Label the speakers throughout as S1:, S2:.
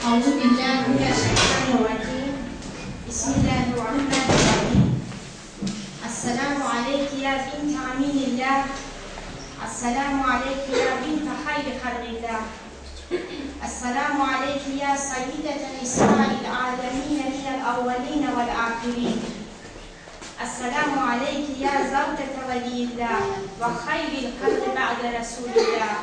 S1: أعوذ بالله من الشيطان الرجيم بسم الله الرحمن الرحيم السلام عليك يا بنت أمين الله السلام عليك يا بنت خير خلق الله السلام عليك يا سيدة نساء العالمين من الأولين والآخرين السلام عليك يا زوجة ولي الله وخير الخلق بعد رسول الله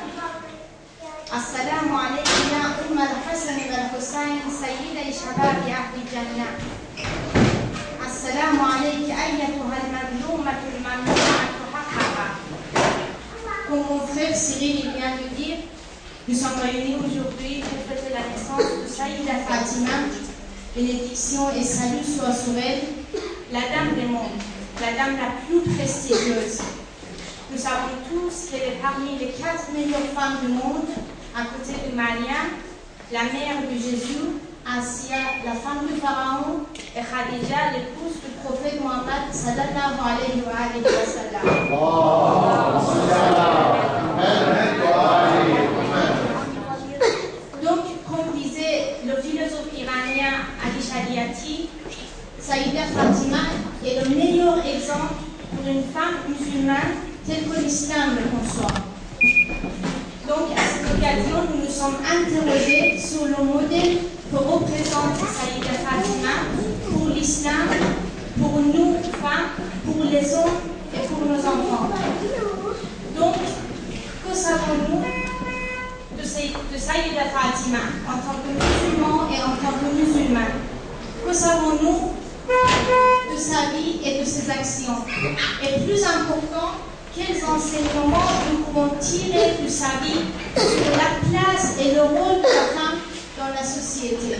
S1: السلام عليك يا أم الحسن والحسين سيدة شباب أهل الجنة السلام عليك أيتها المظلومة الممنوعة حقها. Comme mon frère Cyril vient de dire, nous sommes réunis aujourd'hui pour fêter la naissance de Saïda Fatima. Bénédiction et salut soient sur elle, la dame des mondes, la dame la plus prestigieuse. Nous savons tous qu'elle est parmi les 4 meilleures femmes du monde, à côté de Maria, la mère de Jésus, Asia, la femme du Pharaon, et Khadija, l'épouse du prophète Mohammed, sallallahu alayhi wa sallam. Donc, comme disait le philosophe iranien Ali Shariati, Saïda Fatima est le meilleur exemple pour une femme musulmane telle que l'islam le conçoit. Donc, à cette occasion, nous nous sommes interrogés sur le modèle que représente Saïda Fatima pour l'islam, pour nous, femmes, pour les hommes et pour nos enfants. Donc, que savons-nous de Saïda Fatima en tant que musulmans et en tant que musulmanes? Que savons-nous de sa vie et de ses actions? Et plus important, quels enseignements nous pouvons tirer de sa vie sur la place et le rôle de la femme dans la société?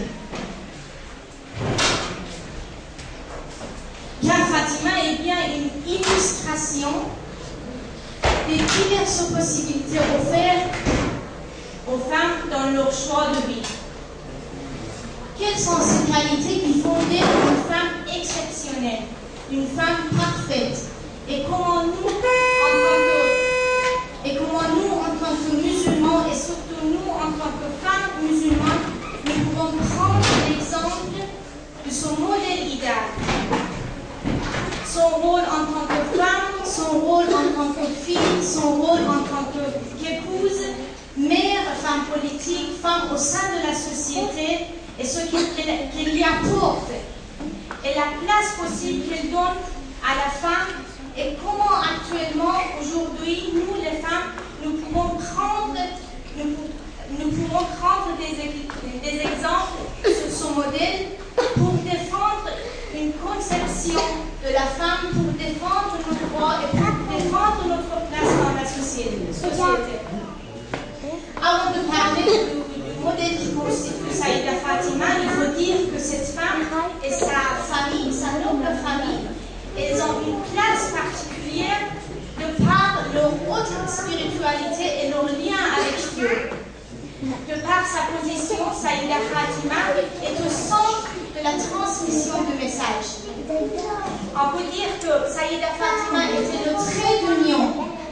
S1: Car Fatima est bien une illustration des diverses possibilités offertes aux femmes dans leur choix de vie. Quelles sont ces qualités qui font d'elle une femme exceptionnelle, une femme parfaite? Et comment nous, en tant que musulmans, et surtout nous, en tant que femmes musulmanes, nous pouvons prendre l'exemple de son modèle idéal. Son rôle en tant que femme, son rôle en tant que fille, son rôle en tant qu'épouse, mère, femme politique, femme au sein de la société, et ce qu'elle lui apporte, et la place possible qu'elle donne à la femme. Et comment actuellement, aujourd'hui, nous les femmes, nous pouvons prendre des exemples sur son modèle pour défendre une conception de la femme, pour défendre nos droits et pour défendre notre place dans la société. Avant de parler du modèle qui constitue Saïda Fatima, il faut dire que cette femme et sa famille, sa noble famille, elles ont une place particulière de par leur haute spiritualité et leur lien avec Dieu. De par sa position, Saïda Fatima est au centre de la transmission de messages. On peut dire que Saïda Fatima était le trait d'union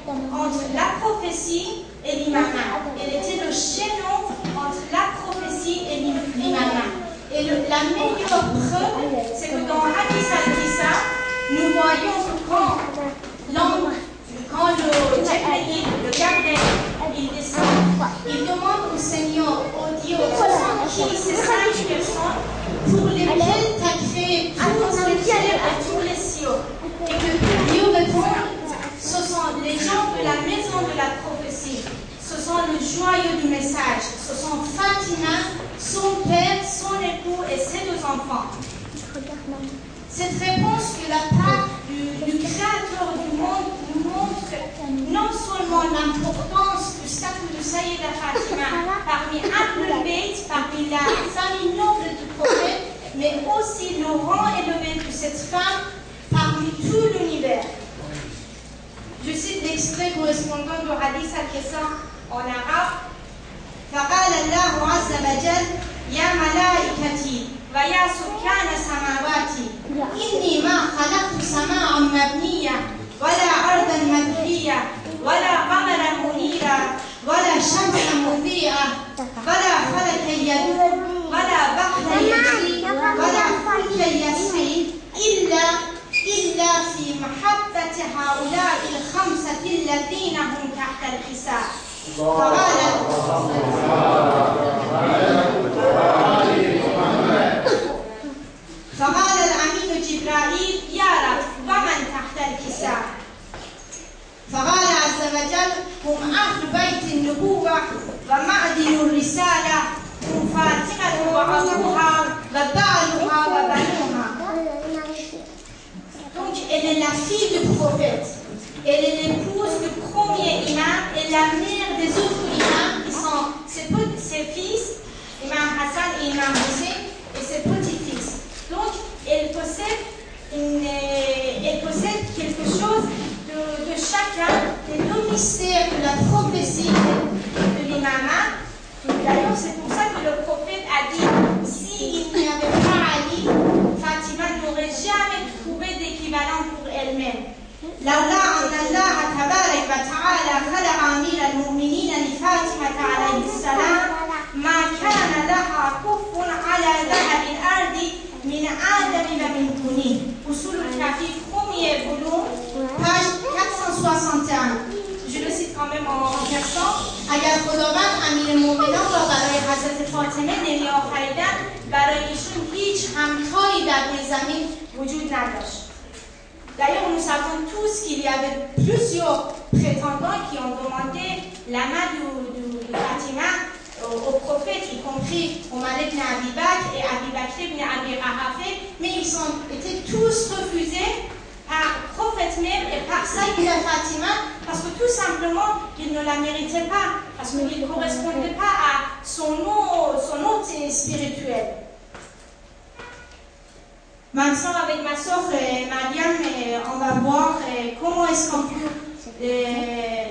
S1: entre la prophétie et l'imamat. Elle était le chaînon entre la prophétie et l'imamat. Et la meilleure preuve, c'est que dans Hadith al-Qissa, nous voyons que quand le Jibril, le Gabriel, il descend, il demande au Seigneur, au Dieu, qui ces 5 personnes pour lesquelles tu as créé tous les cieux et tous les cieux. Et que Dieu répond, ce sont les gens de la maison de la prophétie, ce sont le joyau du message, ce sont Fatima, son père, son époux et ses 2 enfants. Cette réponse de la part du Créateur du monde nous montre non seulement l'importance du statut de Saïda Fatima parmi Ahlul Bayt, parmi la famille noble du prophète, mais aussi le rang élevé de cette femme parmi tout l'univers. Je cite l'extrait correspondant du Hadith al-Qissa en arabe. فقال الله عز وجل يا ملائكتي ويا سكان سماواتي إني ما خلقت سماء مبنية ولا أرضا مدحية ولا قمرا منيرا ولا شمسا مضيئة ولا فلكا يدور ولا كاليسير إلا في محبة هؤلاء الخمسة الذين هم تحت الحساب. فقال الأمين جبرائيل يا رب ومن تحت الحساب؟ فقال عز وجل هم أهل بيت النبوة ومعدن الرسالة، هم فاطمة وأبوها وبعلها وبنوها. Donc elle est la fille du prophète, elle est l'épouse du premier imam et la mère des autres imams qui sont ses fils, Imam Hassan et Imam Hussein, et ses petits-fils. Donc elle possède quelque chose de chacun des deux mystères de la prophétie de l'imamat. D'ailleurs, c'est pour ça que le prophète a dit s'il n'y avait pas Ali, Fatima n'aurait jamais trouvé d'équivalent pour elle-même. لولا أن الله تبارك وتعالى خلق أمير المؤمنين لفاطمة عليه السلام ما كان لها كف على ذهب الأرض من آدم ومن طين. أصول الكافي premier volume, page 461. Je le cite quand même en persan. اگر خداوند امیرالمؤمنان را برای حضرت فاطمه نمی آفریدند برای ایشون هیچ همتایی در روی زمین وجود نداشت. D'ailleurs, nous savons tous qu'il y avait plusieurs prétendants qui ont demandé la main de Fatima au prophète, y compris Omar ibn Abi Bakr et Abi Bakr ibn Abi Quhafa, mais ils ont été tous refusés par le prophète même et par Sayyida Fatima parce que tout simplement, ils ne la méritaient pas, parce qu'ils ne correspondaient pas à son nom spirituel. Maintenant, avec ma soeur Mariam, on va voir comment est-ce qu'on peut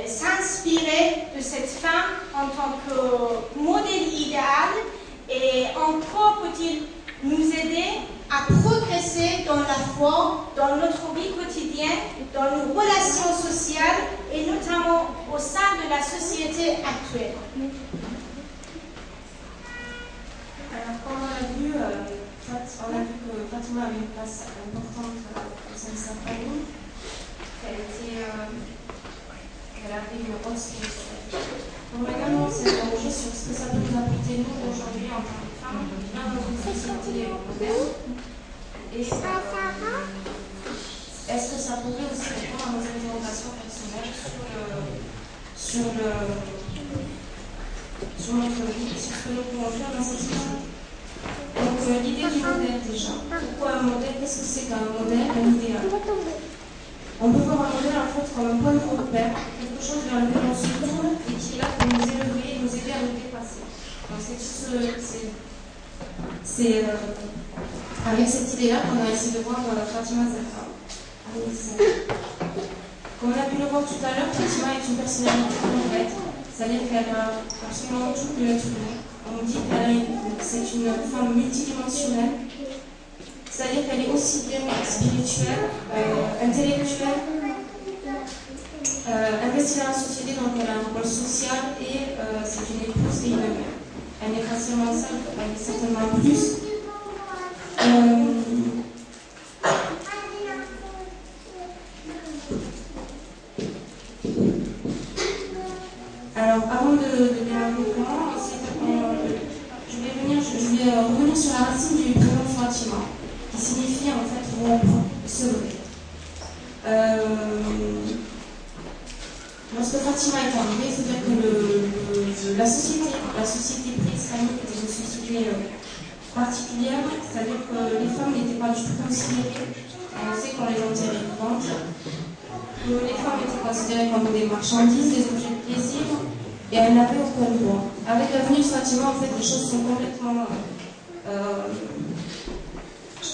S1: s'inspirer de cette femme en tant que modèle idéal et en quoi peut-il nous aider à progresser dans la foi, dans notre vie quotidienne, dans nos relations sociales et notamment au sein de la société actuelle.
S2: Alors, comme on a vu que Fatima avait une place importante au sein de sa famille, qu'elle avait une haute spiritualité. On va également s'interroger sur ce que ça peut nous apporter nous aujourd'hui en tant que femmes, dans une société moderne. Et est-ce que ça pourrait aussi répondre à nos interrogations personnelles sur notre vie, sur ce que nous pouvons faire dans cette situation. Donc l'idée du modèle déjà. Pourquoi un modèle? Qu'est-ce que c'est qu'un modèle, un idéal? On peut voir un modèle en fait comme un point de repère, quelque chose vers lequel on se tourne et qui est là pour nous élever et nous aider à nous dépasser. Donc c'est avec cette idée-là qu'on a essayé de voir Fatima Zahra. Comme on a pu le voir tout à l'heure, Fatima est une personnalité complète, c'est-à-dire qu'elle a absolument tout de l'être humain. On dit qu'elle c'est une femme multidimensionnelle, c'est-à-dire qu'elle est aussi bien spirituelle, intellectuelle, investie dans la société, donc elle a un rôle social et c'est une épouse et une mère. Elle n'est pas seulement ça, elle est certainement plus. Alors, avant de démarrer comment, je vais revenir sur la racine du prénom Fatima, qui signifie en fait rompre, sevrer. Lorsque Fatima est arrivée, c'est-à-dire que la société pré-islamique était une société particulière, c'est-à-dire que les femmes n'étaient pas du tout considérées, on sait qu'on les enterrait vivantes, que les femmes étaient considérées comme des marchandises, des objets de plaisir, et elles n'avaient aucun droit. Avec la venue de Fatima, en fait, les choses sont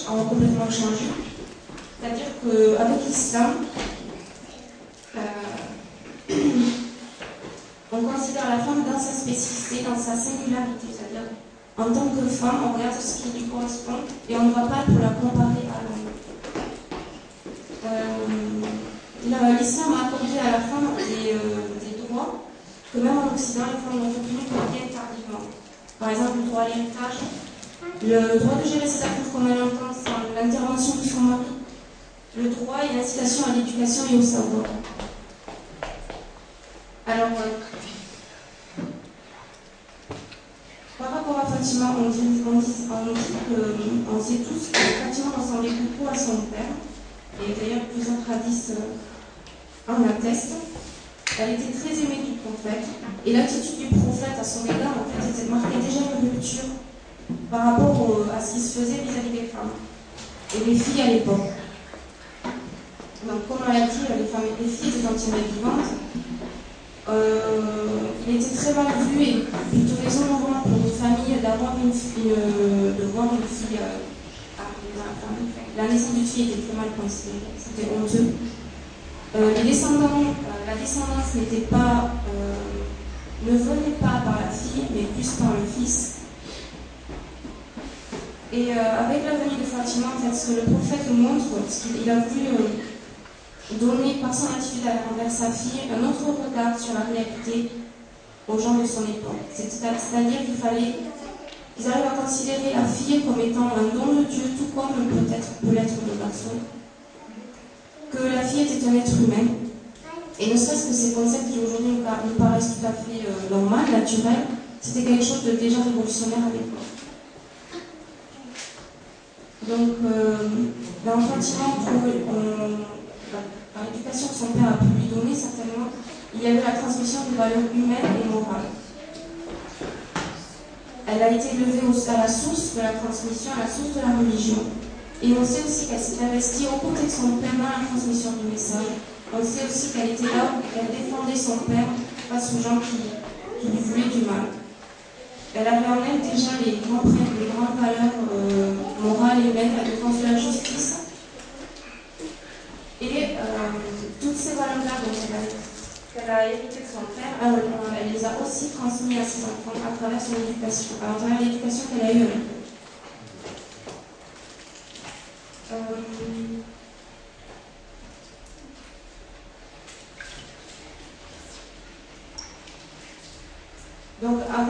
S2: complètement changé. C'est-à-dire qu'avec l'islam, on considère la femme dans sa spécificité, dans sa singularité. C'est-à-dire, en tant que femme, on regarde ce qui lui correspond et on ne va pas pour la comparer à l'homme. L'islam a accordé à la femme des droits que même en Occident, les femmes n'ont obtenus que bien tardivement. Par exemple, le droit à l'héritage, Le droit de gérer ses affaires comme elle entend sans l'intervention de son mari. Le droit et l'incitation à l'éducation et au savoir. Alors, par rapport à Fatima, on sait tous que Fatima ressemblait beaucoup à son père. Et d'ailleurs, plusieurs hadiths en attestent. Elle était très aimée du prophète. Et l'attitude du prophète à son égard, en fait, marquait déjà une rupture par rapport à ce qui se faisait vis-à-vis des femmes et des filles à l'époque. Donc, comme on l'a dit, les filles étaient entièrement vivantes. Il était très mal vu et plutôt déshonorant pour une famille d'avoir de voir une fille arriver dans la famille. La naissance d'une fille était très mal considérée, c'était honteux. La descendance n'était pas, ne venait pas par la fille, mais plus par le fils. Et avec la venue de Fatima, en fait, ce que le prophète nous montre, parce qu'il a voulu donner par son attitude envers sa fille un autre regard sur la réalité aux gens de son époque. C'est-à-dire qu'ils arrivent à considérer la fille comme étant un don de Dieu, tout comme peut l'être le garçon. Que la fille était un être humain. Et ne serait-ce que ces concepts qui aujourd'hui nous paraissent tout à fait normal, naturels, c'était quelque chose de déjà révolutionnaire à l'époque. Donc, dans Fatima, par l'éducation que son père a pu lui donner, certainement, il y avait la transmission de valeurs humaines et morales. Elle a été élevée à la source de la transmission, à la source de la religion. Et on sait aussi qu'elle s'est investie aux côtés de son père dans la transmission du message. On sait aussi qu'elle était là, qu'elle défendait son père face aux gens qui lui voulaient du mal. Elle avait en elle déjà les grandes valeurs morales et humaines, la défense de la justice. Et toutes ces valeurs-là qu'elle a héritées de son père, elle les a aussi transmises à ses enfants à travers son éducation, à travers l'éducation qu'elle a eue avec eux. Donc, en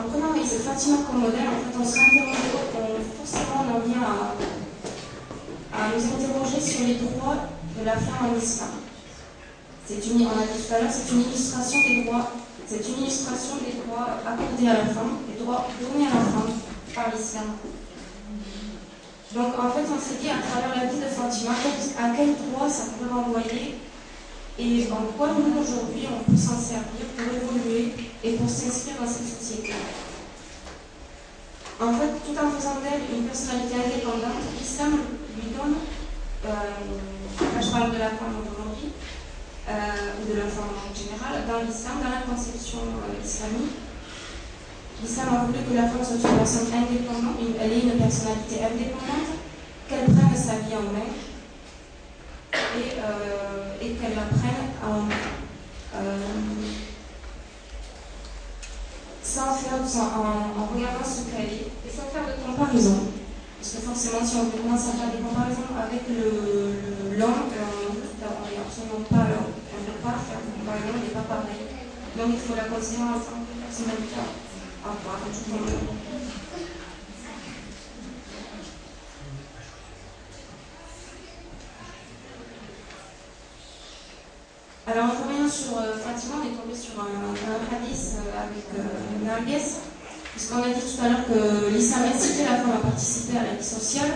S2: prenant Fatima comme modèle, en fait, on se interroge, forcément, on en vient à nous interroger sur les droits de la femme en islam. On a dit tout à l'heure, c'est une illustration des droits accordés à la femme, des droits donnés à la femme par l'islam. Donc, en fait, on s'est dit, à travers la vie de Fatima, à quel droit ça peut renvoyer et en quoi nous, aujourd'hui, on peut s'en servir pour évoluer et pour s'inscrire dans cette société. En fait, tout en faisant d'elle une personnalité indépendante, l'islam lui donne, je parle de la femme aujourd'hui, ou de la femme en général, dans l'islam, dans la conception islamique, l'islam a voulu que la femme soit une personne indépendante, elle ait une personnalité indépendante, qu'elle prenne sa vie en main et qu'elle la prenne en regardant ce qu'elle est et sans faire de comparaison. Parce que forcément, si on commence à faire des comparaisons avec l'homme, on n'est absolument pas l'homme. On ne peut pas faire de comparaison, on n'est pas pareil. Donc il faut la considérer en tant que personnalité à part, tout le monde. Alors, en revenant sur Fatima, on est tombé sur un hadith avec Narges, puisqu'on a dit tout à l'heure que l'islam incitait la femme à participer à la vie sociale.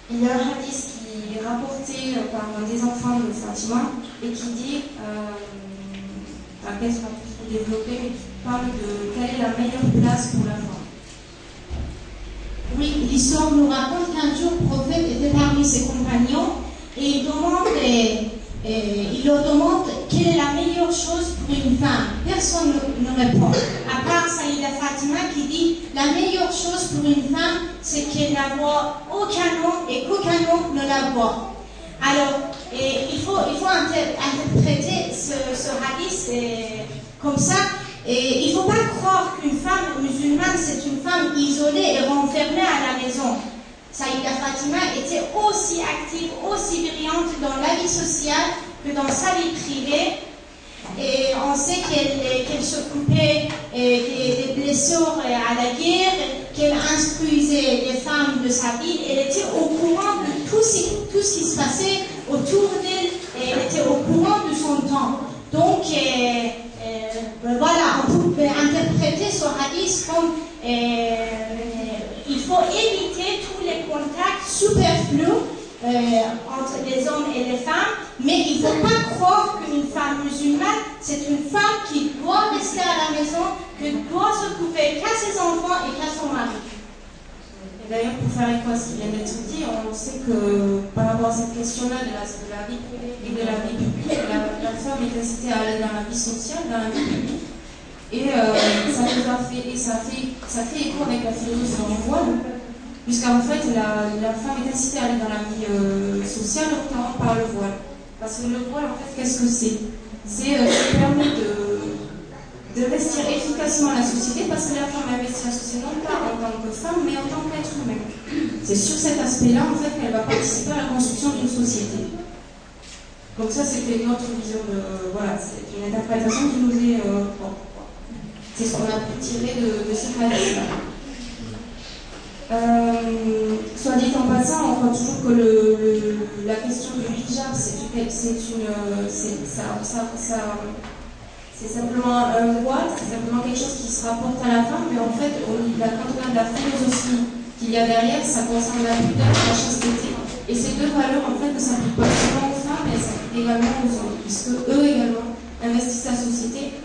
S2: Il y a un hadith qui est rapporté par des enfants de Fatima et qui dit, un texte pas plus développé, mais qui parle de quelle est la meilleure place pour la femme.
S1: Oui, l'histoire nous raconte qu'un jour le prophète était parmi ses compagnons et il leur demande quelle est la meilleure chose pour une femme. Personne ne répond. À part Saïda Fatima qui dit la meilleure chose pour une femme, c'est qu'elle n'a aucun homme et qu'aucun homme ne la voit. Alors, il faut interpréter ce hadith comme ça. Et il ne faut pas croire qu'une femme musulmane, c'est une femme isolée et renfermée à la maison. Saïda Fatima était aussi active, aussi brillante dans la vie sociale que dans sa vie privée. Et on sait qu'elle s'occupait des blessures à la guerre, instruisait les femmes de sa ville, elle était au courant de tout ce qui se passait autour d'elle, et elle était au courant de son temps. Donc, voilà, on peut interpréter ce hadith comme il faut éviter tous les contacts superflus entre les hommes et les femmes, mais il ne faut pas croire qu'une femme musulmane, c'est une femme qui doit rester à la maison, qui doit s'occuper qu'à ses enfants et qu'à son mari.
S2: Et d'ailleurs, pour faire écho à ce qui vient d'être dit, on sait que par rapport à cette question-là de la vie privée et de la vie publique, la femme est incitée à aller dans la vie sociale, dans la vie publique. Et ça fait écho avec la philosophie du voile, puisqu'en fait la femme est incitée à aller dans la vie sociale, notamment par le voile. Parce que le voile, en fait, qu'est-ce que c'est? C'est qui permet d'investir efficacement la société, parce que la femme investit la société non pas en tant que femme, mais en tant qu'être humain. C'est sur cet aspect-là, en fait, qu'elle va participer à la construction d'une société. Donc ça, c'était notre vision de... Voilà, c'est une interprétation qui nous est... c'est ce qu'on a pu tirer de cette hadith-là. Soit dit en passant, on croit toujours que la question du hijab, c'est simplement un voile, c'est simplement quelque chose qui se rapporte à la femme, mais en fait, quand on a de la philosophie qu'il y a derrière, ça concerne la pudeur, la chasteté. Et ces deux valeurs, en fait, ne s'appliquent pas seulement aux femmes, mais elles s'appliquent également aux hommes, puisque eux également investissent la société,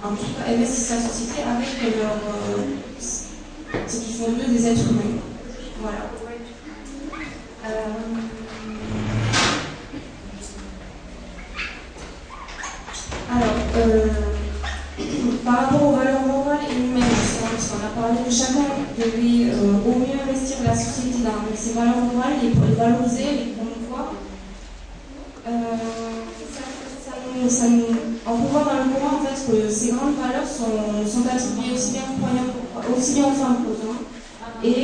S2: en tout cas, investissent la société avec ce qui font d'eux des êtres humains. Voilà. Par rapport aux valeurs morales et humaines, parce qu'on a parlé de chacun devait au mieux investir la société dans ses valeurs morales, les valoriser, les promouvoir. On peut voir dans le Coran en fait que ces grandes valeurs sont attribuées aussi bien aux femmes qu'aux hommes. Et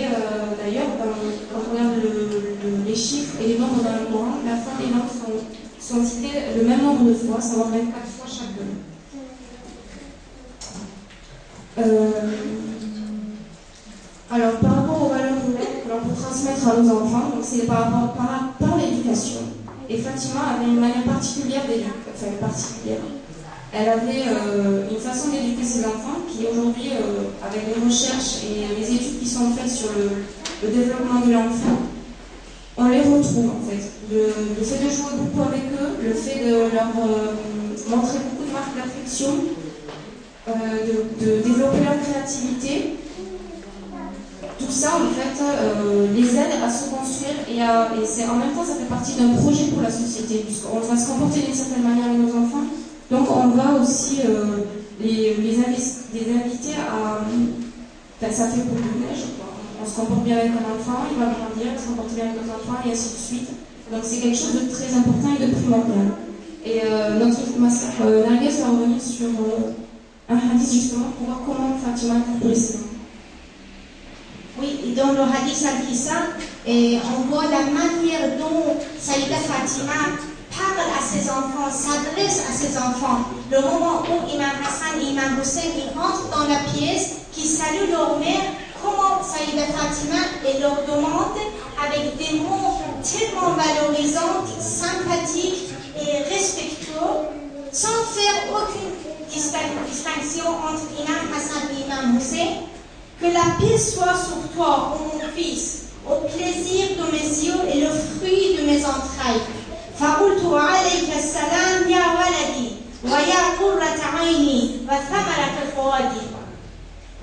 S2: d'ailleurs, quand on regarde les chiffres et les nombres dans le Coran, la femme et l'homme sont cités le même nombre de fois, savoir 24 fois chacun. Alors, par rapport aux valeurs humaines que l'on peut transmettre à nos enfants, donc c'est par l'éducation. Et Fatima avait une manière particulière d'éduquer, Elle avait une façon d'éduquer ses enfants qui aujourd'hui, avec les recherches et les études qui sont faites sur le développement de l'enfant, on les retrouve en fait. Le fait de jouer beaucoup avec eux, le fait de leur montrer beaucoup de marques d'affection, de développer leur créativité, tout ça en fait les aide à se construire et en même temps ça fait partie d'un projet pour la société, puisqu'on va se comporter d'une certaine manière avec nos enfants, donc on va aussi les inviter à... Enfin, ça fait beaucoup de neige, on se comporte bien avec un enfant, il va grandir, il va se comporter bien avec notre enfant et ainsi de suite. Donc c'est quelque chose de très important et de primordial. Et ma sœur Narguès va revenir sur un hadith justement pour voir comment Fatima incorporer ses enfants.
S1: Oui, dans le hadith al-Kissa, on voit la manière dont Saïda Fatima parle à ses enfants, s'adresse à ses enfants. Le moment où Imam Hassan et Imam Hussein entrent dans la pièce, qui saluent leur mère, comment Saïda Fatima leur demande avec des mots tellement valorisants, sympathiques et respectueux, sans faire aucune distinction entre Imam Hassan et Imam Hussein. Que la paix soit sur toi, ô mon fils, au plaisir de mes yeux et le fruit de mes entrailles. فَقُلْتُ عَلَيْكَ السَّلَامِ يَا وَلَدِي وَيَا قُرَّةَ عَيْنِي وَثَمَرَةَ الْفُؤَادِ.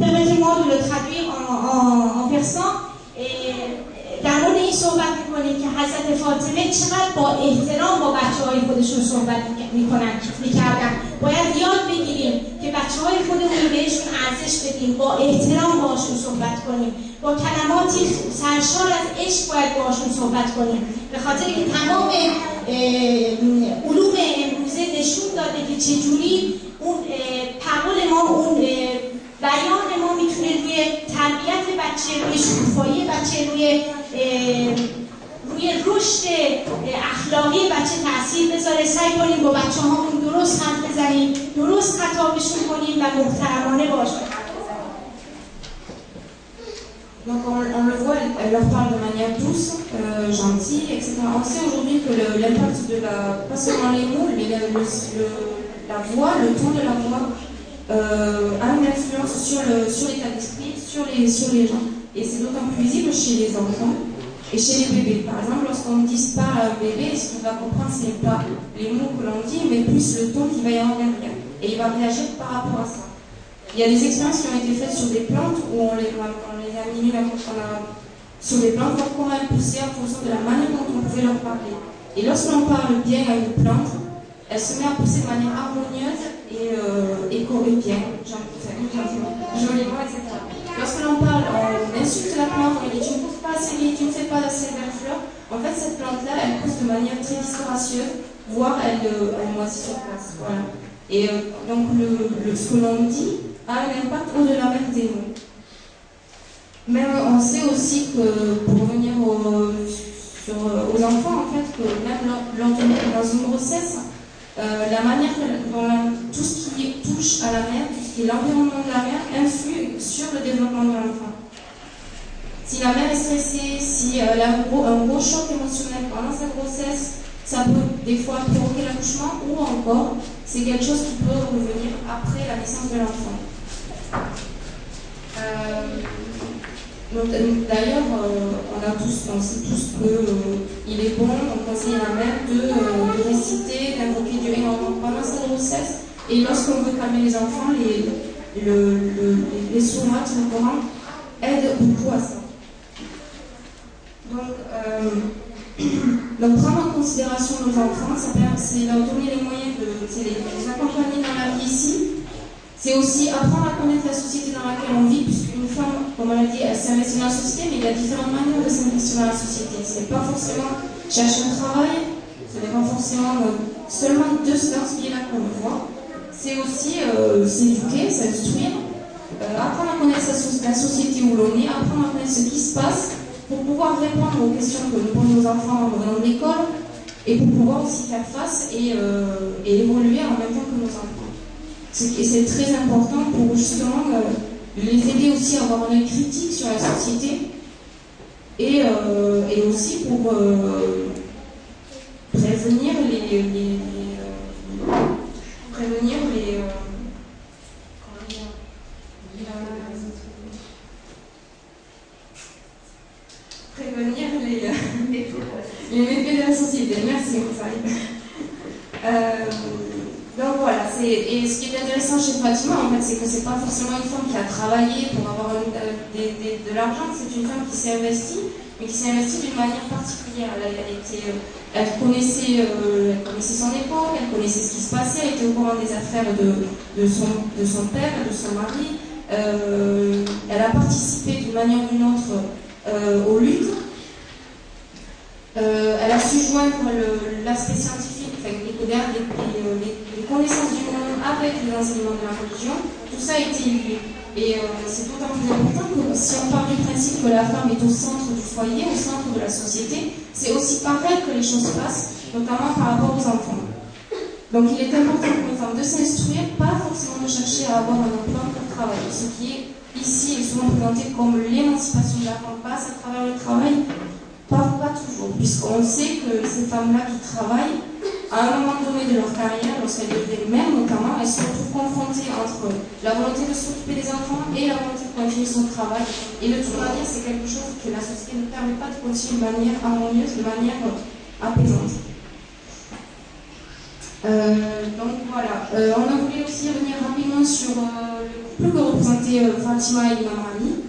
S1: Permettez-moi de le traduire en persan. در مورد این صحبت میکنیم که حضرت فاطمه چقدر با احترام با بچه‌های خودشون صحبت میکردن. باید یاد بگیریم که بچه‌های خودمون بهشون ارزش بدیم، با احترام باشون صحبت کنیم، با کلماتی سرشار از عشق باید باشون صحبت کنیم، به خاطر که تمام علوم امروزه نشون داده که چجوری اون تقول ما، اون بیان ما میتونه روی تربیت بچه، روی شکوفایی بچه، روی رشد اخلاقی بچه تاثیر بذاره. سعی کنیم با بچه هامون درست حرف بزنیم، درست خطابشون کنیم و محترمانه باشیم.
S2: Donc on le voit, elle leur parle de manière douce, gentille, etc. On sait aujourd'hui que l'impact de pas seulement les mots, mais la voix, le ton de la voix, a une influence sur l'état d'esprit, sur les gens. Et c'est d'autant plus visible chez les enfants et chez les bébés. Par exemple, lorsqu'on disparaît à un bébé, ce qu'il va comprendre, ce n'est pas les mots que l'on dit, mais plus le ton qu'il va y avoir derrière. Et il va réagir par rapport à ça. Il y a des expériences qui ont été faites sur des plantes où on les a mis sur des plantes, voir comment elles poussaient en fonction de la manière dont on pouvait leur parler. Et lorsqu'on parle bien à une plante, elle se met à pousser de manière harmonieuse et bien, joliment, etc. Lorsque l'on parle, on insulte la plante, on dit tu ne pousses pas assez vite, tu ne fais pas assez belles fleurs. En fait, cette plante-là, elle pousse de manière très disgracieuse, voire elle moisit sur place. Voilà. Et donc, ce que l'on dit a un impact au-delà même des mots. Mais on sait aussi que, pour revenir aux enfants, en fait, que même dans une grossesse, la manière dont tout ce qui touche à la mère, tout ce qui est l'environnement de la mère, influe sur le développement de l'enfant. Si la mère est stressée, si elle a un gros choc émotionnel pendant sa grossesse, ça peut des fois provoquer l'accouchement, ou encore, c'est quelque chose qui peut revenir après la naissance de l'enfant. D'ailleurs, on sait tous qu'il est bon, on conseille à la mère de réciter, d'invoquer Dieu pendant sa grossesse. Et lorsqu'on veut calmer les enfants, les sourates, le Coran, aident beaucoup à ça. Donc prendre en considération nos enfants, c'est leur donner les moyens les accompagner dans la vie ici. C'est aussi apprendre à connaître la société dans laquelle on vit, puisqu'une femme, comme on l'a dit, elle s'investit dans la société, mais il y a différentes manières de s'investir dans la société. Ce n'est pas forcément chercher un travail, ce n'est pas forcément seulement dans ce biais-là qu'on le voit. C'est aussi s'éduquer, s'instruire, apprendre à connaître la société où l'on est, apprendre à connaître ce qui se passe, pour pouvoir répondre aux questions que nous posent nos enfants en venant de l'école, et pour pouvoir aussi faire face et évoluer en même temps que nos enfants. Et c'est très important pour justement les aider aussi à avoir un œil critique sur la société et aussi pour prévenir les méfaits de la société. Merci, donc voilà, et ce qui est intéressant chez Fatima, en fait, c'est que c'est pas forcément une femme qui a travaillé pour avoir de l'argent, c'est une femme qui s'est investie, mais qui s'est investie d'une manière particulière. Elle connaissait son époque, elle connaissait ce qui se passait, elle était au courant des affaires de son père, de son mari. Elle a participé d'une manière ou d'une autre aux luttes. Elle a su joindre l'aspect scientifique, enfin, les connaissances du monde avec les enseignements de la religion. Tout ça a été lié. Et c'est d'autant plus important que si on part du principe que la femme est au centre du foyer, au centre de la société, c'est aussi par elle que les choses se passent, notamment par rapport aux enfants. Donc il est important pour une femme de s'instruire, pas forcément de chercher à avoir un emploi pour travailler. Ce qui est ici est souvent présenté comme l'émancipation de la femme passe à travers le travail. Pas toujours, puisqu'on sait que ces femmes-là qui travaillent, à un moment donné de leur carrière, lorsqu'elles deviennent mères notamment, elles se retrouvent confrontées entre la volonté de s'occuper des enfants et la volonté de continuer son travail. Et de toute manière, c'est quelque chose que la société ne permet pas de continuer de manière harmonieuse, de manière apaisante. Donc voilà, on a voulu aussi revenir rapidement sur le couple que représentait Fatima et Imam Ali.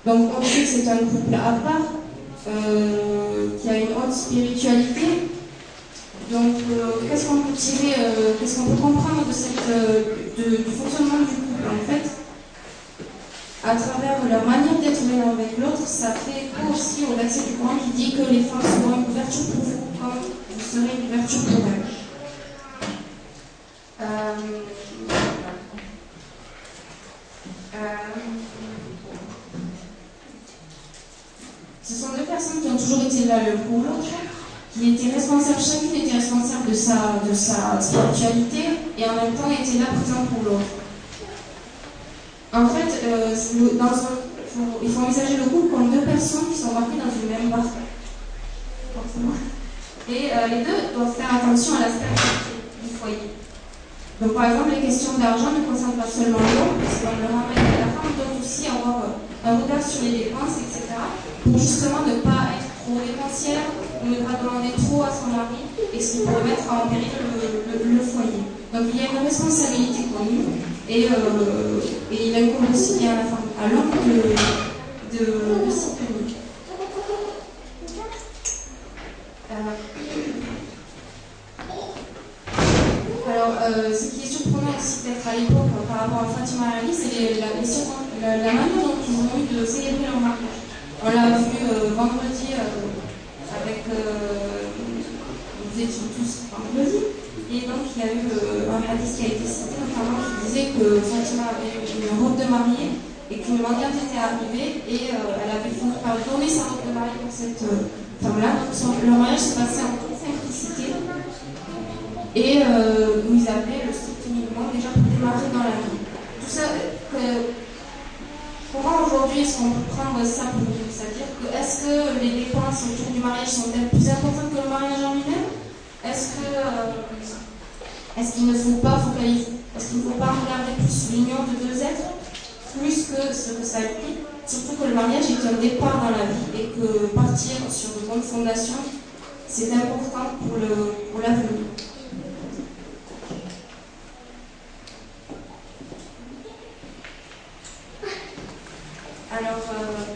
S2: Donc on sait que c'est un couple à part, qui a une haute spiritualité. Donc qu'est-ce qu'on peut tirer, qu'est-ce qu'on peut comprendre de du fonctionnement du couple en fait, à travers leur manière d'être l'un avec l'autre, ça fait écho aussi au verset du Coran qui dit que les femmes seront une couverture pour vous comme vous serez une couverture pour elles. Ce sont deux personnes qui ont toujours été là l'un pour l'autre, qui étaient responsables, chacune était responsable de sa spiritualité et en même temps était là présente pour l'autre. En fait, il faut envisager le couple comme deux personnes qui sont embarquées dans une même barque. Forcément. Et les deux doivent faire attention à la stabilité du foyer. Donc par exemple, les questions d'argent ne concernent pas seulement l'homme, parce qu'on le ramène à la femme, doit aussi avoir un regard sur les dépenses, etc. pour justement ne pas être trop dépensière, ou ne pas demander trop à son mari, et ce qui pourrait mettre en péril le foyer. Donc il y a une responsabilité commune, et il incombe aussi bien à la femme, à l'homme de s'y tenir. Alors, ce qui est surprenant aussi peut-être à l'époque par rapport à Fatima Ali, c'est la manière dont ils ont eu de célébrer leur mariage. On l'a vu vendredi avec... nous étions tous vendredi, et donc il y a eu un hadith qui a été cité, notamment qui disait que Fatima avait une robe de mariée et qu'une mendiante était arrivée et elle avait fini par donner sa robe de mariée pour cette femme-là. Donc leur mariage s'est passé en toute simplicité. Et où ils avaient le strict minimum déjà pour démarrer dans la vie. Tout ça, comment aujourd'hui est-ce qu'on peut prendre ça pour nous? C'est-à-dire que est-ce que les dépenses autour du mariage sont-elles plus importantes que le mariage en lui-même? Est-ce qu'il ne faut pas focaliser, est-ce qu'il ne faut pas regarder plus l'union de deux êtres plus que ce que ça implique? Surtout que le mariage est un départ dans la vie et que partir sur de bonnes fondations, c'est important pour l'avenir. Alors,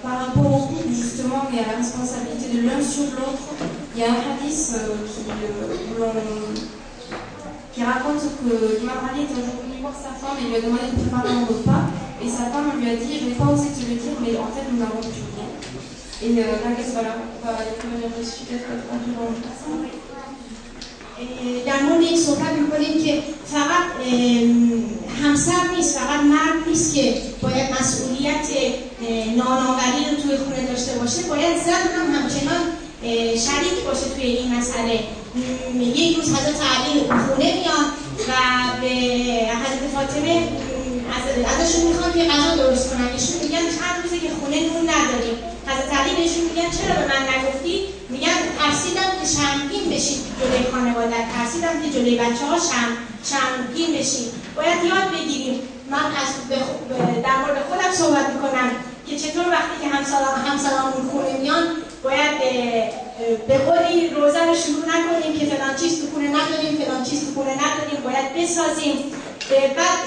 S2: par rapport au couple, justement, et à la responsabilité de l'un sur l'autre, il y a un hadith qui raconte que l'imam Ali est un jour venu voir sa femme et lui a demandé de préparer un repas. Et sa femme lui a dit, je n'ai pas osé te le dire, mais en fait, nous n'avons plus rien. Et là, qu'est-ce qu'on va revenir dessus, peut-être un peu dans le passé.
S1: در مورد این صحبت می‌کنیم که فقط همسر نیست، فقط مرد نیست که باید مسئولیت نانآوری رو توی خونه داشته باشه، باید زن هم همچنان شریک باشه توی این مسئله. یک روز حضرت علی خونه میان و به حضرت فاطمه ازشون میخوان که غذا درست کنن. ایشون میگن چند روزه که خونه نون نداریم. حضرت علی بهشون میگن چرا به من نگفتی؟ میگن ترسیدم که شرمگین بشید جلوی خانواده، ترسیدم که جلوی بچه‌ها شرمگین بشید. باید یاد بگیریم. من در مورد خودم صحبت میکنم که چطور وقتی که همسرامون خونه میان باید به قولی روزه رو شروع نکنیم که فلان چیز تو خونه نداریم، فلان چیز تو خونه نداریم، باید بسازیم. بعد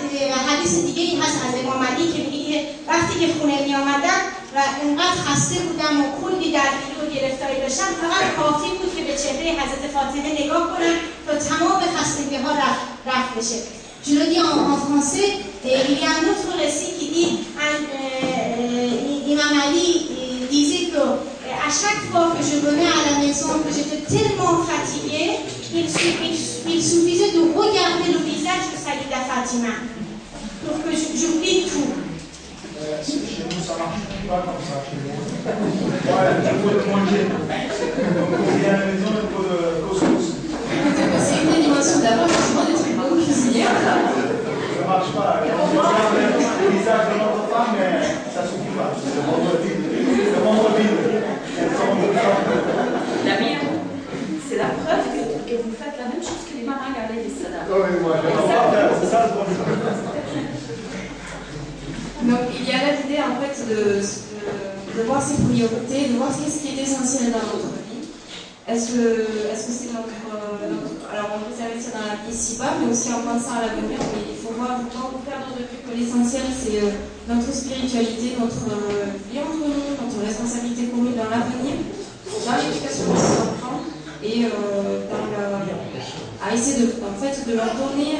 S1: حدیث دیگه ای هست از امام علی که میگه وقتی که خونه می آمدم و انقدر خسته بودم و کلی درگیری و گرفتاری داشتم، فقط کافی بود که به چهره حضرت فاطمه نگاه کنم تا تمام خستگی ها رفت بشه. Je le dis en français, il y a un autre récit qui dit Imam Ali disait que à chaque fois que je venais à la maison, que j'étais tellement fatiguée, il suffisait de regarder le visage de Saïda Fatima pour que j'oublie tout.
S3: Chez nous, ça ne marche pas comme ça. Chez nous. Ouais, je peux te manger. Donc, il y a à la maison un peu de couscous.
S2: C'est une animation d'abord, justement, des trucs beaucoup cuisinières.
S3: Ça ne marche pas. On regarde le visage de notre femme, mais ça ne suffit pas. C'est le ventre vide. Le ventre vide.
S4: La mienne, c'est la preuve que vous faites la même chose que les marins alayhi salam.
S3: Oui, moi, je vais pas faire. C'est ça le problème.
S2: Donc il y a l'idée en fait de voir ses priorités, de voir ce qui est essentiel dans notre vie. Est-ce que c'est notre... alors on peut s'investir dans la vie ici-bas, mais aussi en pensant à l'avenir. Mais il faut voir, ne pas perdre de vue que l'essentiel c'est notre spiritualité, notre vie entre nous, notre responsabilité commune dans l'avenir, dans l'éducation de nos enfants et à essayer de leur donner...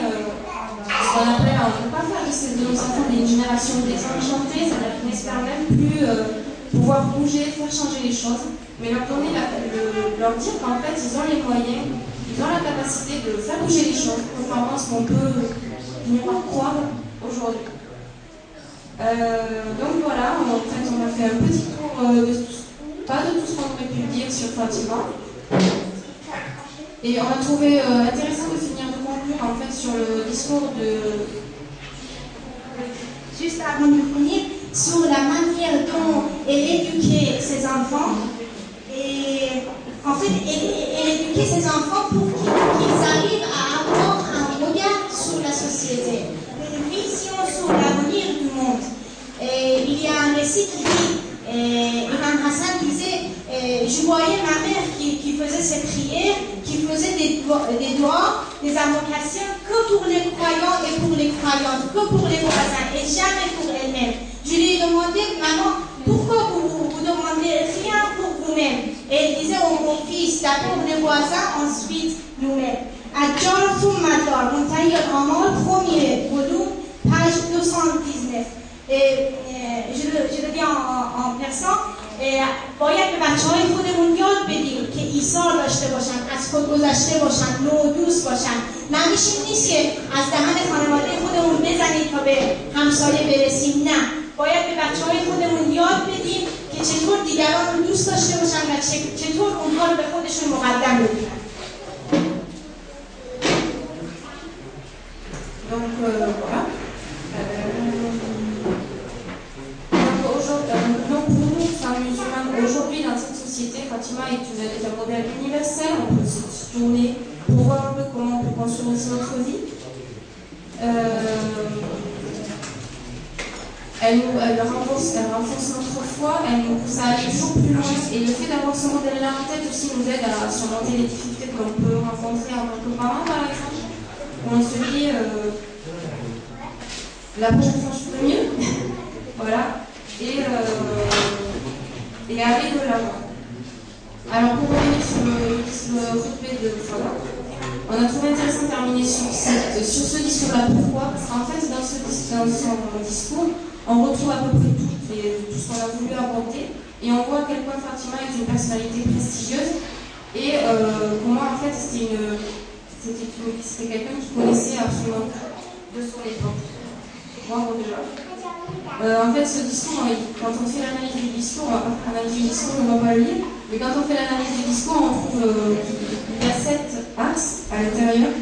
S2: ce qu'on appelle, on ne peut pas faire de nos enfants une génération désenchantée, c'est-à-dire qu'ils n'espèrent même plus pouvoir bouger, faire changer les choses, mais leur donner, leur dire qu'en fait ils ont les moyens, ils ont la capacité de faire bouger les choses, contrairement à ce qu'on peut venir croire aujourd'hui. Donc voilà, en fait on a fait un petit tour pas de tout ce qu'on aurait pu dire sur Fatima. Et on a trouvé intéressant de finir de conclure en fait sur le discours de...
S1: Juste avant de finir, sur la manière dont elle éduquait ses enfants. Et en fait, elle éduquait ses enfants pour qu'ils arrivent à avoir un regard sur la société, une vision sur l'avenir du monde. Et il y a un récit qui dit, Imam Hassan disait, je voyais ma mère qui faisait ses prières, qui faisait des doigts, des invocations que pour les croyants et pour les croyantes, que pour les voisins et jamais pour elle-même. Je lui ai demandé, maman, pourquoi vous demandez rien pour vous-même? Et elle disait, oh mon fils, d'abord les voisins, ensuite nous-mêmes. Adjar Thummadar, Muntahi al-Amal, premier volume, page 219. Je le dis en persan. باید به بچه‌های خودمون یاد بدیم که ایثار داشته باشن، از خود گذشته باشن، نودوست باشن. معنیش این نیست که از دهن خانواده خودمون بزنید تا به همسایه برسیم. نه، باید به بچه‌های خودمون یاد بدیم که چطور دیگران رو دوست داشته باشن و چطور اونها رو به خودشون مقدم ببینن.
S2: Donc voilà. Donc pour nous, femmes musulmanes, aujourd'hui dans cette société, Fatima est un modèle universel. On peut se tourner pour voir un peu comment on peut construire aussi notre vie. Elle renforce notre foi, elle nous pousse à aller toujours plus loin. Et le fait d'avoir ce modèle-là en tête aussi nous aide à surmonter les difficultés que l'on peut rencontrer en tant que parents, par exemple. On se dit, la prochaine fois je ferai mieux. Voilà. Et aller de l'avant. Alors pour revenir sur le khutbah de Fala, on a trouvé intéressant de terminer sur ce discours-là. Pourquoi? Parce qu'en fait, dans son discours, on retrouve à peu près tout ce qu'on a voulu aborder, et on voit à quel point Fatima est une personnalité prestigieuse, et comment en fait c'était quelqu'un qui connaissait absolument de son époque. Bravo déjà. En fait, ce discours, quand on fait l'analyse du discours, on va pas analyser du discours, on va pas le lire, mais quand on fait l'analyse du discours, on trouve qu'il y a 7 axes à l'intérieur.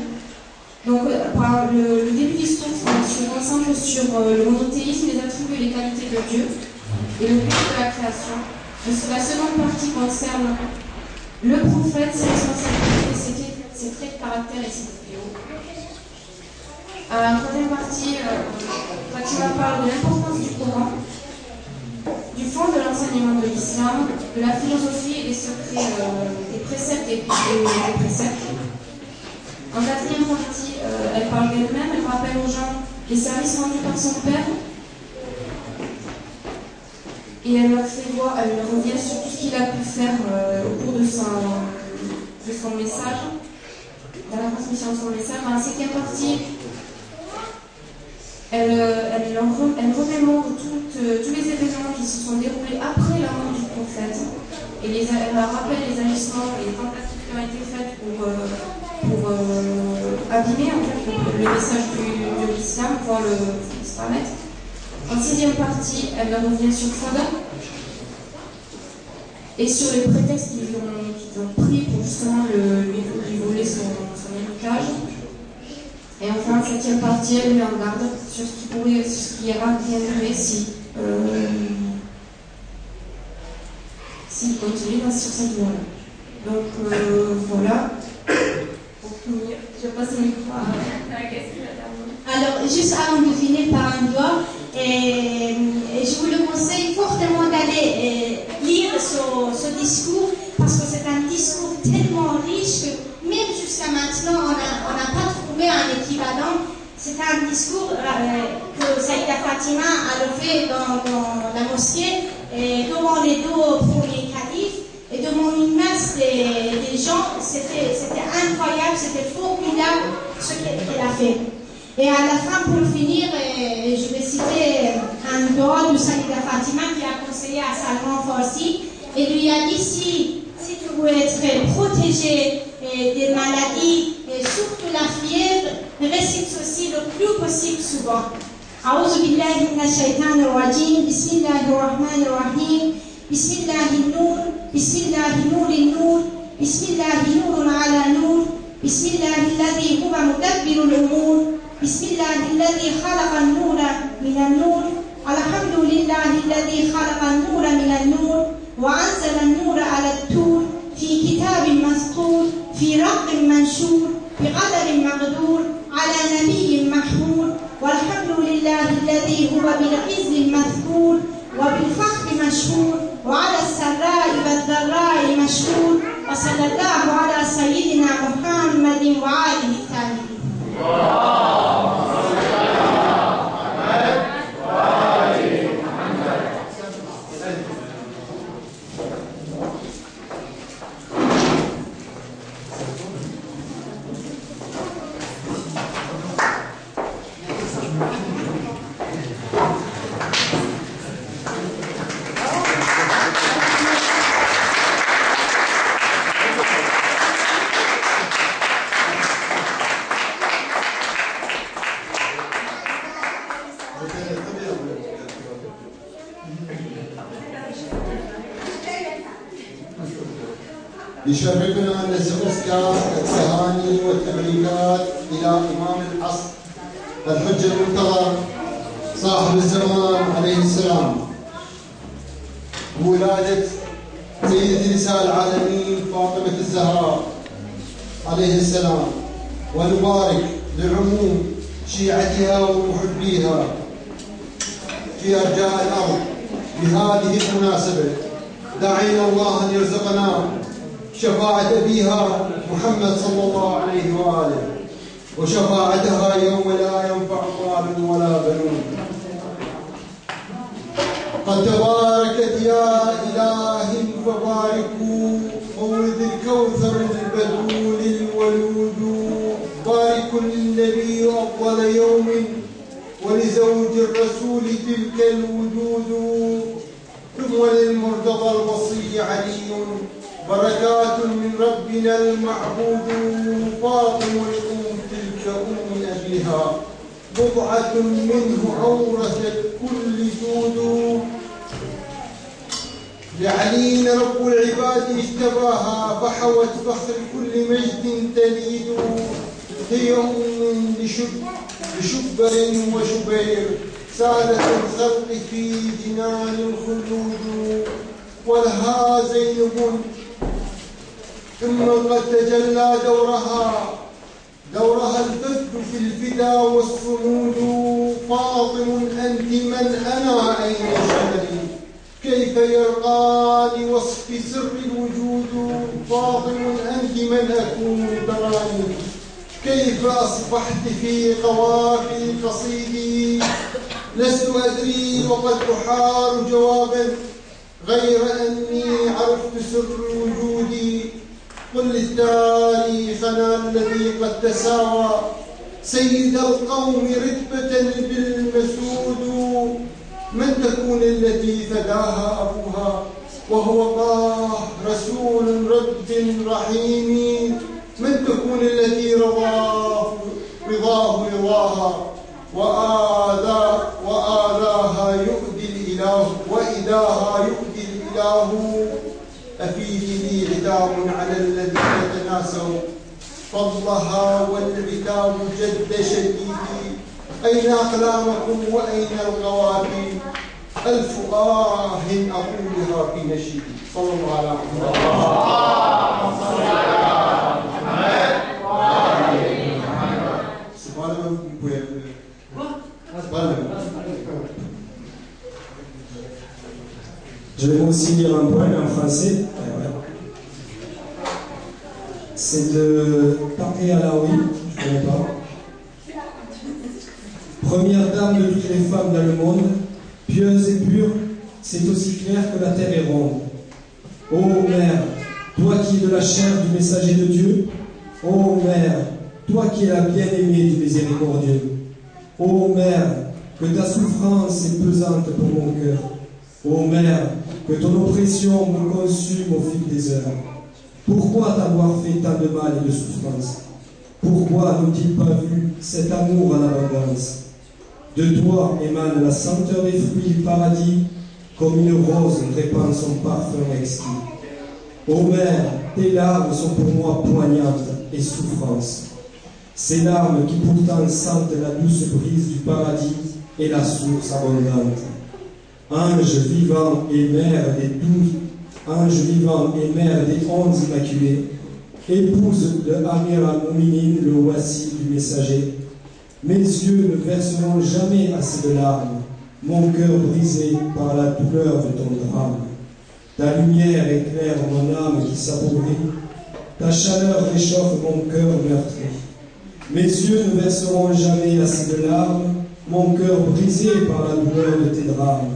S2: Donc, le début du discours se concentre sur le monothéisme, les attributs et les qualités de Dieu, et le but de la création. La seconde partie concerne le prophète, ses responsabilités, ses traits de caractère et ses idéaux. La troisième partie, Fatima parle de l'importance du Coran, du fond de l'enseignement de l'islam, de la philosophie et des secrets, des préceptes et des préceptes. En quatrième partie, elle parle d'elle-même, elle rappelle aux gens les services rendus par son père, et elle leur fait voir, elle revient sur tout ce qu'il a pu faire au cours de son message, dans la transmission de son message. Dans la cinquième partie, elle remémore tous les événements qui se sont déroulés après la mort du prophète, et elle rappelle les agissements et les tentatives qui ont été faites pour abîmer en fait, le message de l'islam, pour le disparaître. En sixième partie, elle revient sur Fada et sur les prétextes qu'ils ont pris pour justement lui voler son héritage. Et enfin, en septième partie, elle met en garde sur ce qui adviendrait s'il continue sur cette voie-là. Donc voilà. Pour finir, je passe le micro à la question.
S1: Alors, juste avant de finir par un doigt, je vous le conseille fortement d'aller lire ce discours, parce que c'est un discours tellement riche que même jusqu'à maintenant, on n'a pas trouvé un équivalent. C'est un discours que Saïda Fatima a fait dans la mosquée, devant les deux premiers califes, et devant une masse des gens. C'était incroyable, c'était formidable ce qu'elle a fait. Et à la fin, pour finir, je vais citer un doigt de Saïda Fatima qui a conseillé à Salman Farsi et lui a dit si tu veux être protégé des maladies, et surtout la fièvre, récite ceci le plus possible souvent. أعوذ بالله من الشيطان الرجيم بسم الله الرحمن الرحيم بسم الله النور بسم الله نور النور بسم الله نور على نور بسم الله الذي هو مدبر الأمور بسم الله الذي خلق النور من النور الحمد لله الذي خلق النور من النور وأنزل النور على الطور في كتاب مسطور في رق منشور بقدر مقدور على نبي محمود. والحمد لله الذي هو بالعز مذكور وبالفخر مشهور وعلى السراء والضراء مشكور. وصلى الله على سيدنا محمد وآله الطاهرين.
S5: يشرفنا أن نسأل التهاني والتبريكات إلى إمام العصر الحجة المنتظر صاحب الزمان عليه السلام بولادة سيدة نساء العالمين فاطمة الزهراء عليه السلام، ونبارك لعموم شيعتها ومحبيها في أرجاء الأرض بهذه المناسبة، داعين الله أن يرزقنا شفاعة أبيها محمد صلى الله عليه وآله وشفاعتها يوم لا ينفع مال ولا بنون. قد تباركت يا إله فباركوا مولد الكوثر البدول الولود، بارك للنبي أفضل يوم ولزوج الرسول تلك الوجود، ثم للمرتضى الوصي علي بركات من ربنا المعبود، فاطم الأم تلك أم أبيها بضعة منه أورثت كل جود، لعلي رب العباد اجتباها فحوت فخر كل مجد تليد، هي أم لشبر وشبير سادة الخلق في جنان الخلود، ولها زينب ثم قد تجلى دورها الفد في الفدا والصمود، فاطم أنت من أنا أين شهري كيف يرقى لوصف سر الوجود، فاطم أنت من أكون تراني كيف أصبحت في قوافي قصيدي، لست أدري وقد أحار جوابا غير أني عرفت سر وجودي، قل تاريخنا الذي قد تساوى سيد القوم رتبة بالمسود، من تكون التي فداها أبوها وهو طه رسول رب رحيم، من تكون التي رضاه رضاها وآذاها يؤذي الإله وإذاها يؤذي الإله، أفيه لي عتاب على الذين تناسوا فضلها والعتاب جد شديد، أين أقلامكم وأين القوافي ألف أقولها في نشيدي. صلى الله على محمد.
S6: Je vais aussi lire un poème en français. C'est de Taqi Alaoui, je ne connais pas. Première dame de toutes les femmes dans le monde, pieuse et pure, c'est aussi clair que la terre est ronde. Ô mère, toi qui es de la chair du messager de Dieu, ô mère, toi qui es la bien-aimée du miséricordieux, ô mère, que ta souffrance est pesante pour mon cœur, ô mère, que ton oppression me consume au fil des heures. Pourquoi t'avoir fait tant de mal et de souffrance? Pourquoi n'ont-ils pas vu cet amour en abondance? De toi émane la senteur des fruits du paradis, comme une rose répand son parfum exquis. Ô mère, tes larmes sont pour moi poignantes et souffrances. Ces larmes qui pourtant sentent la douce brise du paradis et la source abondante. ange vivant et mère des 12 anges vivants et mère des 11 immaculés, épouse de Amir al-Mouminin, le Wassi du messager, mes yeux ne verseront jamais assez de larmes, mon cœur brisé par la douleur de ton drame. Ta lumière éclaire mon âme qui s'appauvrit, ta chaleur réchauffe mon cœur meurtri. Mes yeux ne verseront jamais assez de larmes, mon cœur brisé par la douleur de tes drames.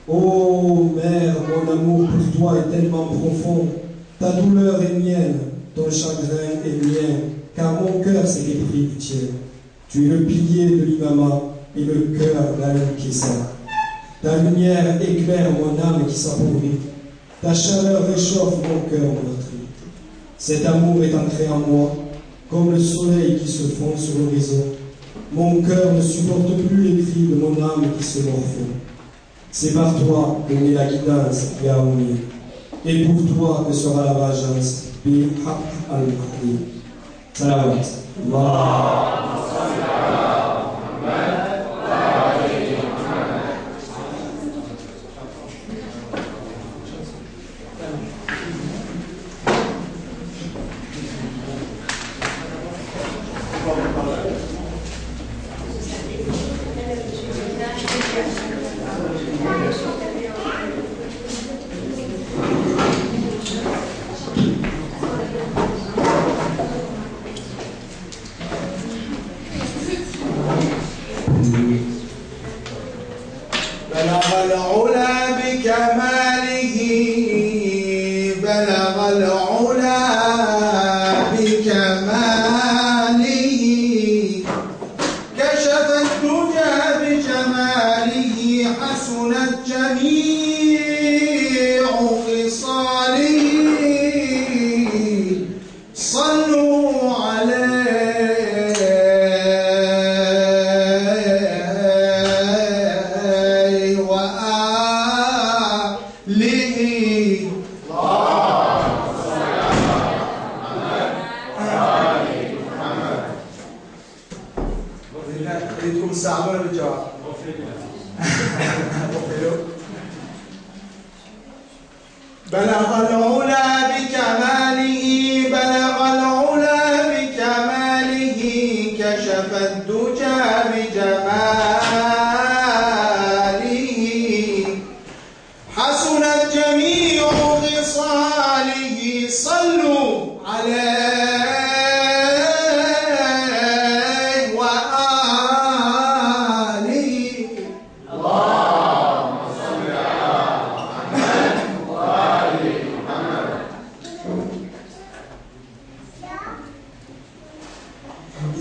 S6: Ô mère, mon amour pour toi est tellement profond, ta douleur est mienne, ton chagrin est mien, car mon cœur s'est épris du tien. Tu es le pilier de l'imama et le cœur d'Al-Kessa. Ta lumière éclaire mon âme qui s'appauvrit, ta chaleur réchauffe mon cœur meurtri. Cet amour est entré en moi, comme le soleil qui se fond sur l'horizon. Mon cœur ne supporte plus les cris de mon âme qui se morfond. C'est par toi que naît la guidance, Yaoumi, et pour toi que sera la vengeance, Bi Haq al-Mahdi. Salawat. Allah.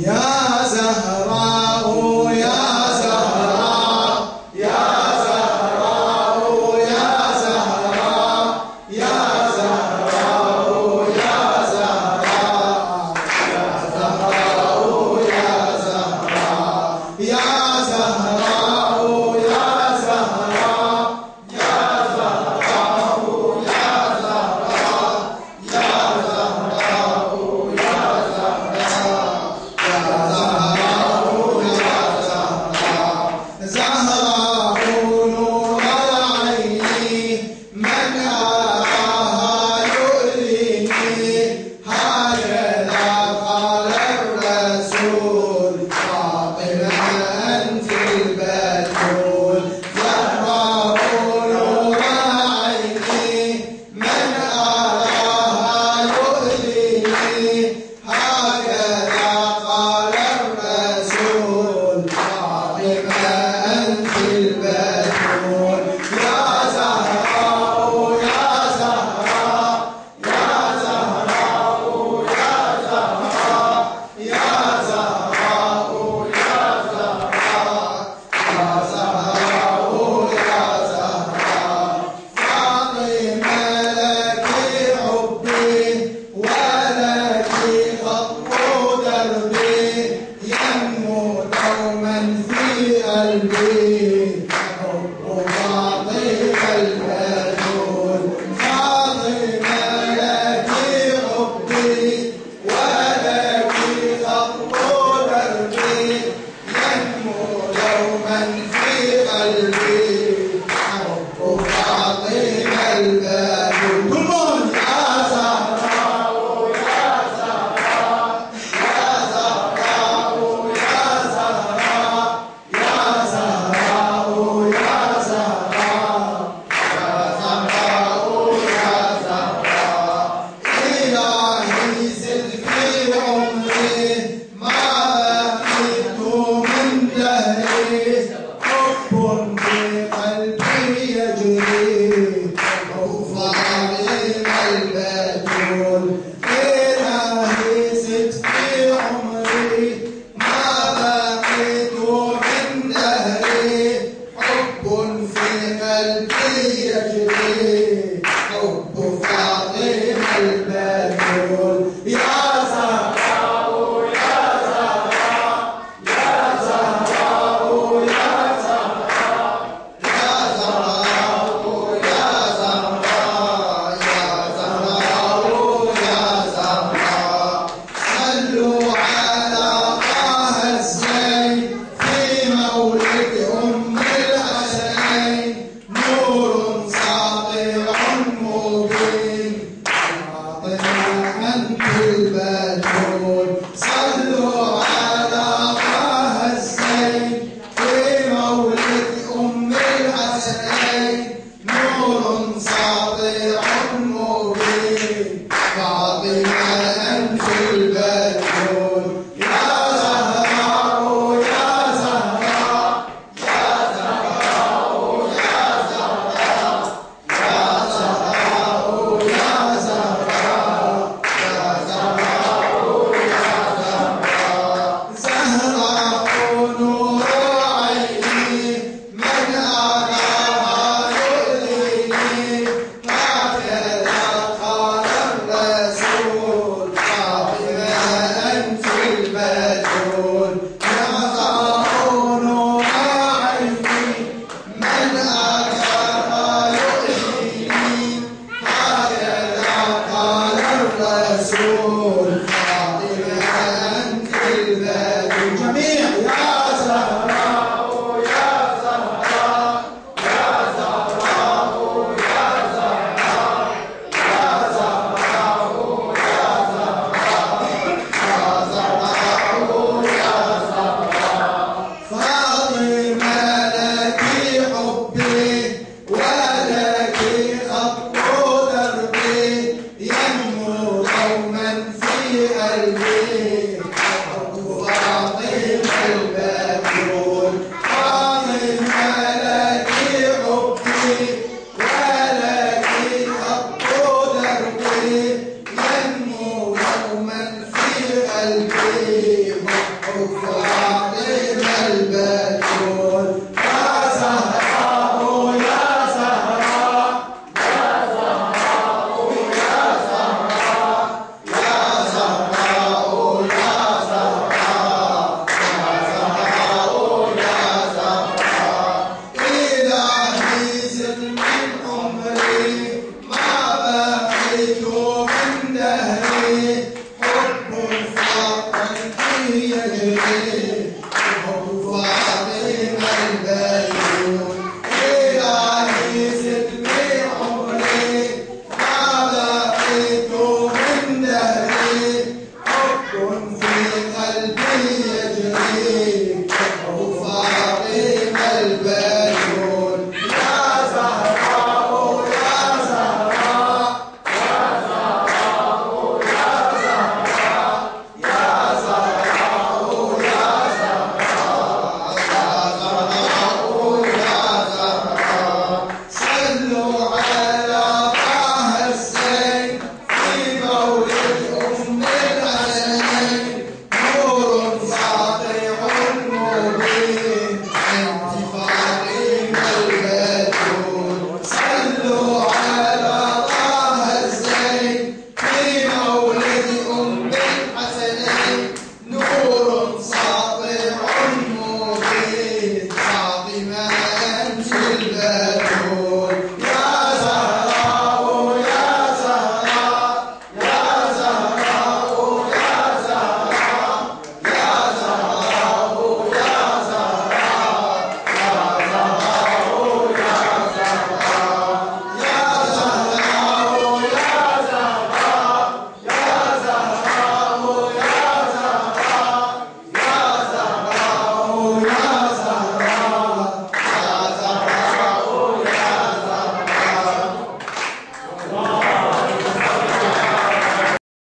S5: Ya قلبي يجري حب فاطمة البتول يا زهراء يا زهراء يا زهراء يا زهراء يا زهراء يا زهراء يا زهراء يا زهراء صلوا على طه الزين في مولد أم الحسنين نور ساطع مبين فاطمة أنت البتول صلوا على طه الزين في مولد أم الحسنين نور ساطع مبين فاطمة أنت البتول يا زهراء يا زهراء يا زهراء يا زهراء يا زهراء يا زهراء يا زهراء يا زهراء زهراء نور عيني من أراها يؤذيني هكذا قال الرسول فاطمة أنت البتول يا زهراء نور عيني من